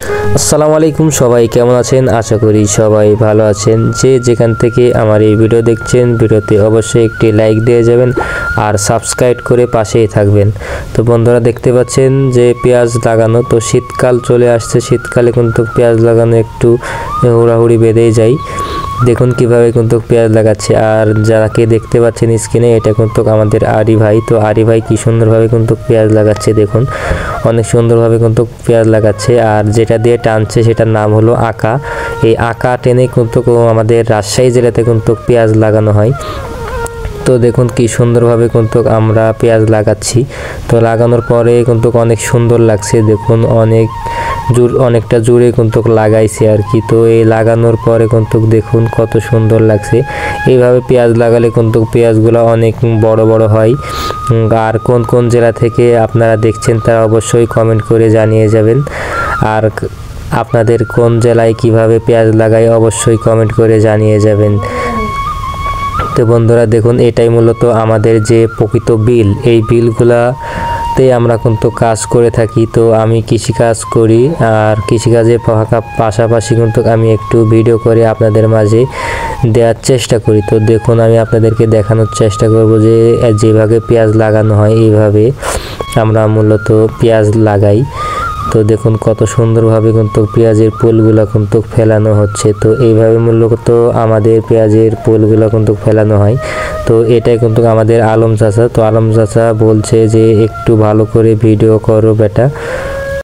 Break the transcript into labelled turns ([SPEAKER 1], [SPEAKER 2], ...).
[SPEAKER 1] আসসালামু আলাইকুম, সবাই কেমন আছেন? আশা করি সবাই ভালো আছেন। যে যেখান থেকে আমার এই ভিডিও দেখছেন, ভিডিওতে অবশ্যই একটি লাইক দিয়ে যাবেন আর সাবস্ক্রাইব করে পাশেই থাকবেন। তো বন্ধুরা, দেখতে পাচ্ছেন যে পেঁয়াজ লাগানো, তো শীতকাল চলে আসছে। শীতকালে কিন্তু পেঁয়াজ লাগানো একটু হুড়াহুড়ি বেঁধেই যায়। দেখুন কিভাবে কিন্তু পেঁয়াজ লাগাচ্ছে। আর যারাকে দেখতে পাচ্ছেন স্ক্রিনে, এটা কিন্তু আমাদের আরি ভাই। তো আরি ভাই কি সুন্দরভাবে কিন্তু পেঁয়াজ লাগাচ্ছে, দেখুন অনেক সুন্দরভাবে কিন্তু পেঁয়াজ লাগাচ্ছে। আর যেটা দিয়ে টানছে সেটার নাম হলো আঁকা। এই আঁকা টেনে কিন্তু আমাদের রাজশাহী জেলাতে কিন্তু পেঁয়াজ লাগানো হয়। তো দেখুন কি সুন্দরভাবে কিন্তু আমরা পেঁয়াজ লাগাচ্ছি। তো লাগানোর পরে কিন্তু অনেক সুন্দর লাগছে, দেখুন অনেকটা জুড়ে কিন্তু লাগাইছে আর কি। তো এই লাগানোর পরে কিন্তু দেখুন কত সুন্দর লাগছে। এইভাবে পেঁয়াজ লাগালে কিন্তু পেঁয়াজগুলো অনেক বড় বড় হয়। আর কোন কোন জেলা থেকে আপনারা দেখছেন তারা অবশ্যই কমেন্ট করে জানিয়ে যাবেন। আর আপনাদের কোন জেলায় কিভাবে পেঁয়াজ লাগায় অবশ্যই কমেন্ট করে জানিয়ে যাবেন। তো বন্ধুরা দেখুন, এটাই মূলত আমাদের যে প্রকৃত বিল, এই বিলগুলাতে আমরা কিন্তু কাজ করে থাকি। তো আমি কৃষিকাজ করি, আর কৃষিকাজের পাশাপাশি কিন্তু আমি একটু ভিডিও করে আপনাদের মাঝে দেওয়ার চেষ্টা করি। তো দেখুন, আমি আপনাদেরকে দেখানোর চেষ্টা করব যে যেভাবে পেঁয়াজ লাগানো হয় এইভাবে আমরা মূলত পেঁয়াজ লাগাই। তো দেখুন কত সুন্দরভাবে কিন্তু পেঁয়াজের পোলগুলো কিন্তু ফেলানো হচ্ছে। তো এইভাবে মূলত আমাদের পেঁয়াজের পোলগুলো কিন্তু ফেলানো হয়। তো এটাই কিন্তু আমাদের আলম চাচা। তো আলম চাচা বলছে যে একটু ভালো করে ভিডিও করো বেটা।